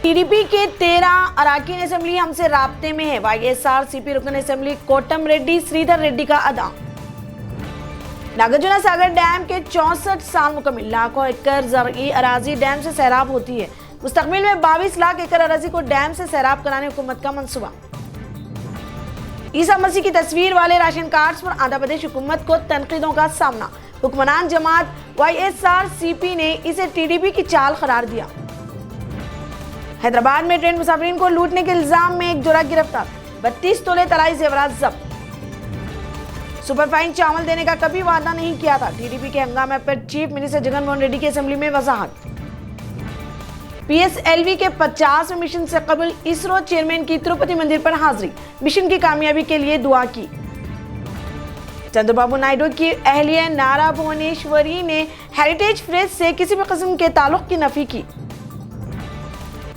TDP के 13 अराकीन assembly हमसे राब्ते में है। वाईएसआरसीपी रुकन असेंबली कोटम रेड्डी श्रीधर रेड्डी का अदा। नागार्जुन सागर डैम के 64 साल मुकम्मिल, लाखों एकड़ ज़रई अराजी डैम से सैराब होती है। मुस्तकबिल में 22 लाख एकड़ अराजी को डैम से सैराब कराने हुकूमत का मंसूबा। ईसा मसीह की तस्वीर वाले राशन कार्ड्स पर आंध्र प्रदेश हुकूमत को तनकीदों का सामना। हुक्मरान जमात वाईएसआरसीपी ने इसे टीडीपी की चाल करार दिया। हैदराबाद में ट्रेन मुसाफिरीन को लूटने के इल्जाम में एक जोड़ा गिरफ्तार, 32 तोले तलाई जेवरात जब्त। सुपरफाइन चावल देने का कभी वादा नहीं किया था, टीडीपी के हंगामे पर चीफ मिनिस्टर जगन मोहन रेड्डी की असेंबली में वजाहत। पीएसएलवी के 50वें मिशन से कबल इसरो चेयरमैन की तिरुपति मंदिर पर हाजिरी, मिशन की कामयाबी के लिए दुआ की। चंद्रबाबू नायडू की अहलिया नारा भुवनेश्वरी ने हेरिटेज फ्रेज से किसी भी किस्म के ताल्लुक की नफी की।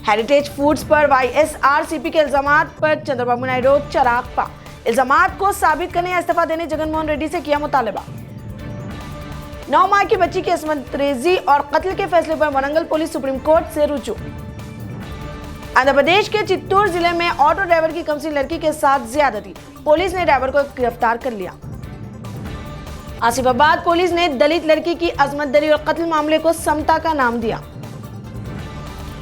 हेरिटेज फूड्स पर वाईएसआरसीपी के इल्जामात पर चंद्रबाबू नायडू चराग पा, इल्जामात को साबित करने या इस्तीफा देने जगन मोहन रेड्डी से किया मुतालबा। 9 माह की बच्ची की असमत रेजी और कत्ल के फैसले पर वरंगल पुलिस सुप्रीम कोर्ट से रुजू। आंध्र प्रदेश के चित्तूर जिले में ऑटो ड्राइवर की कमसिन लड़की के साथ ज्यादती, पुलिस ने ड्राइवर को गिरफ्तार कर लिया। आसिफाबाद पुलिस ने दलित लड़की की अजमत दरी और कत्ल मामले को समता का नाम दिया।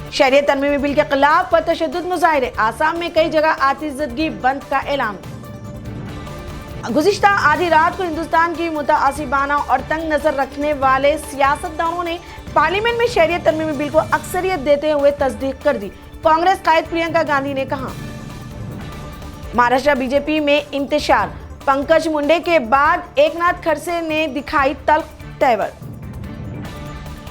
शहरियत तरमीमी बिल के खिलाफ पर तशद्दुद मुजाहिरे, आसाम में कई जगह आतिशबाजी बंद का ऐलान। गुज़िश्ता आधी रात को हिंदुस्तान की मुतासिबाना और तंग नजर रखने वाले सियासतदानों ने पार्लियामेंट में शहरियत तरमीमी बिल को अक्सरियत देते हुए तस्दीक कर दी। कांग्रेस कायद प्रियंका गांधी ने कहा। महाराष्ट्र बीजेपी में इंतशार, पंकज मुंडे के बाद एकनाथ खड़से ने दिखाई तल्ख तेवर।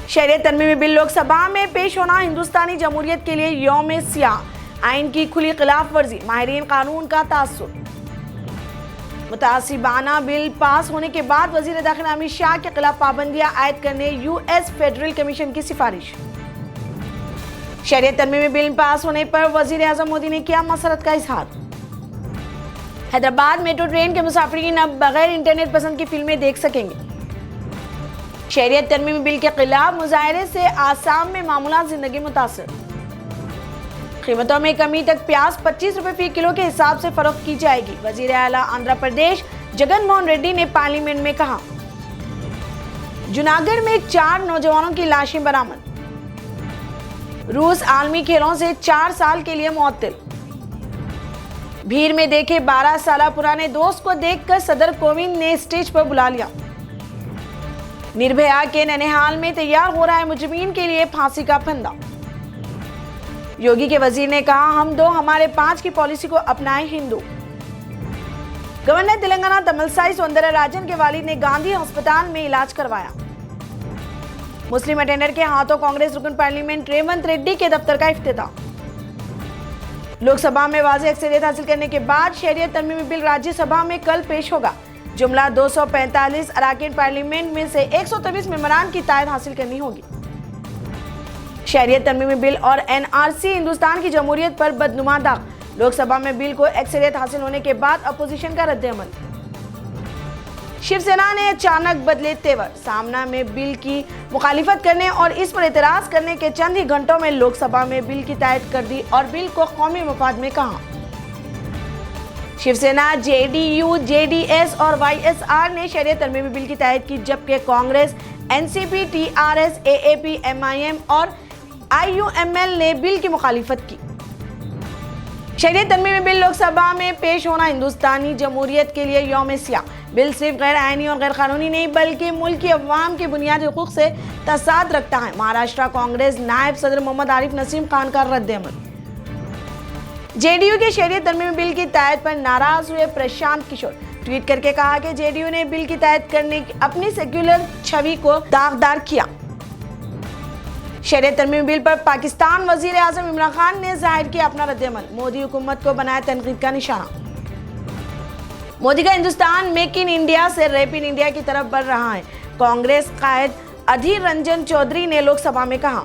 शहरियत तरमीमी बिल लोकसभा में पेश होना हिंदुस्तानी जमहूरियत के लिए यौम सियाह, आइन की खुली खिलाफ वर्जी, माहिरीन कानून का तासुब। मुतासिबाना बिल पास होने के बाद वजीर दाखिला अमित शाह के खिलाफ पाबंदियां आयद करने यूएस फेडरल कमीशन की सिफारिश। शहरियत तरमीमी बिल पास होने पर वजीर आजम मोदी ने किया मसरत का इजहार। हैदराबाद मेट्रो ट्रेन के मुसाफिरीन अब बगैर इंटरनेट पसंद की फिल्में देख सकेंगे। शहरियत तरमीमी बिल के खिलाफ मुजाहरे से आसाम में मामूला जिंदगी मुतासर। कीमतों में कमी तक प्याज 25 रुपए फी किलो के हिसाब से फरोख्त की जाएगी, वजीर आला आंध्र प्रदेश जगन मोहन रेड्डी ने पार्लियामेंट में कहा। जूनागढ़ में 4 नौजवानों की लाशें बरामद। रूस आलमी खेलों से 4 साल के लिए मुअत्तल। भीड़ में देखे 12 साल पुराने दोस्त को देखकर सदर कोविंद ने स्टेज पर बुला लिया। निर्भया के ननिहाल में तैयार हो रहा है मुजरिमीन के लिए फांसी का फंदा। योगी के वजीर ने कहा, हम 2 हमारे 5 की पॉलिसी को अपनाए हिंदू। गवर्नर तेलंगाना तमिलसाई सौंदरराजन के वालिद ने गांधी अस्पताल में इलाज करवाया। मुस्लिम अटेंडर के हाथों कांग्रेस रुकन पार्लियामेंट रेवंत रेड्डी के दफ्तर का इफ्तिताह। लोकसभा में वाज़ेह अक्सरियत हासिल करने के बाद शहरियत तरमीमी बिल राज्यसभा में कल पेश होगा। जुमला 245 अराकीन पार्लियामेंट में से 123 मेंबरान की तायद हासिल करनी होगी। शहरियत तरमीमी बिल और एनआरसी हिंदुस्तान की जमहूरियत पर बदनुमा दाग। लोकसभा में बिल को अक्सरियत हासिल होने के बाद अपोजिशन का रद्द-ए-अमल। शिवसेना ने अचानक बदले तेवर, सामना में बिल की मुखालिफत करने और इस पर एतराज करने के चंद ही घंटों में लोकसभा में बिल की तायद कर दी और बिल को कौमी मफाद में कहा। शिवसेना, जेडीयू, जेडीएस और वाईएसआर ने शहरियत तरमीमी बिल की तायद की, जबकि Congress, NCP, TRS, AAP, MIM और आईयूएमएल ने बिल की मुखालिफत की। शहरियत तरमीमी बिल लोकसभा में पेश होना हिंदुस्तानी जमहूरियत के लिए यौम सियाह। बिल सिर्फ गैर आईनी और गैर कानूनी नहीं बल्कि मुल्क की अवाम के बुनियादी हुकूक से तसाद रखता है। महाराष्ट्र कांग्रेस नायब सदर मोहम्मद आरिफ नसीम खान का रद्द-ए-अमल। जेडीयू के शहरियत तरमीमी बिल की तायद पर नाराज हुए प्रशांत किशोर, ट्वीट करके कहा कि जेडीयू ने बिल की तायद करने की अपनी सेक्युलर छवि को दागदार किया। शहरियत तरमीमी बिल पर पाकिस्तान वजीर आजम इमरान खान ने जाहिर किया अपना रद्द-ए-अमल, मोदी हुकूमत को बनाया तनकीद का निशाना। मोदी का हिंदुस्तान मेक इन इंडिया से रेप इन इंडिया की तरफ बढ़ रहा है, कांग्रेस कायद अधीर रंजन चौधरी ने लोकसभा में कहा।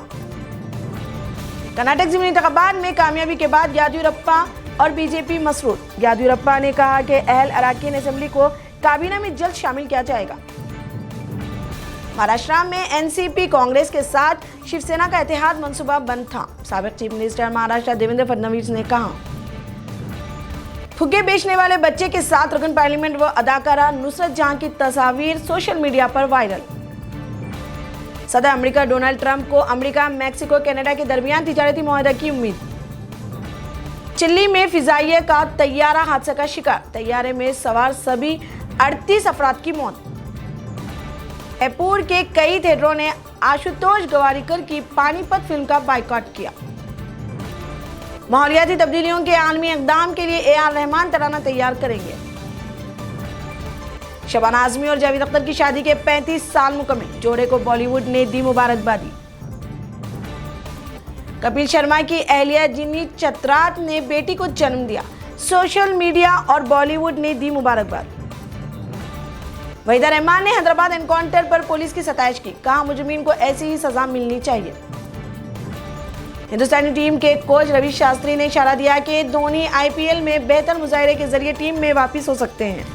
कर्नाटक जिला इंतखाबात में कामयाबी के बाद येदियुरप्पा और बीजेपी मसरूर। येदियुरप्पा ने कहा कि अहल अराकीन असेंबली को काबीना में जल्द शामिल किया जाएगा। महाराष्ट्र में एनसीपी कांग्रेस के साथ शिवसेना का इत्तेहाद मंसूबा बंद था। साबिक चीफ मिनिस्टर महाराष्ट्र देवेंद्र फडणवीस ने कहा। फुग्गे बेचने वाले बच्चे के साथ रुकन पार्लियामेंट व अदाकारा नुसरत जहां की तस्वीर सोशल मीडिया पर वायरल। सदर अमेरिका डोनाल्ड ट्रंप को अमेरिका, मैक्सिको, कनाडा के दरमियान तिजारती मुआहदा की उम्मीद। चिली में फिजाइया का तैयारा हादसा का शिकार, तैयारे में सवार सभी 38 अफराद की मौत। जयपुर के कई थिएटरों ने आशुतोष गवारीकर की पानीपत फिल्म का बाइकॉट किया। माहौलियाती तब्दीलियों के आलमी इक़दाम के लिए AR रहमान तराना तैयार करेंगे। शबाना आजमी और जावेद अख्तर की शादी के 35 साल मुकम्मल, जोड़े को बॉलीवुड ने दी मुबारकबादी। कपिल शर्मा की अहलिया जिनी चतराथ ने बेटी को जन्म दिया, सोशल मीडिया और बॉलीवुड ने दी मुबारकबाद। वहीदा रहमान ने हैदराबाद एनकाउंटर पर पुलिस की सताइश की, कहा मुजरिमीन को ऐसी ही सजा मिलनी चाहिए। हिंदुस्तानी टीम के कोच रवि शास्त्री ने इशारा दिया कि धोनी IPL में बेहतर मुजाहरे के जरिए टीम में वापस हो सकते हैं।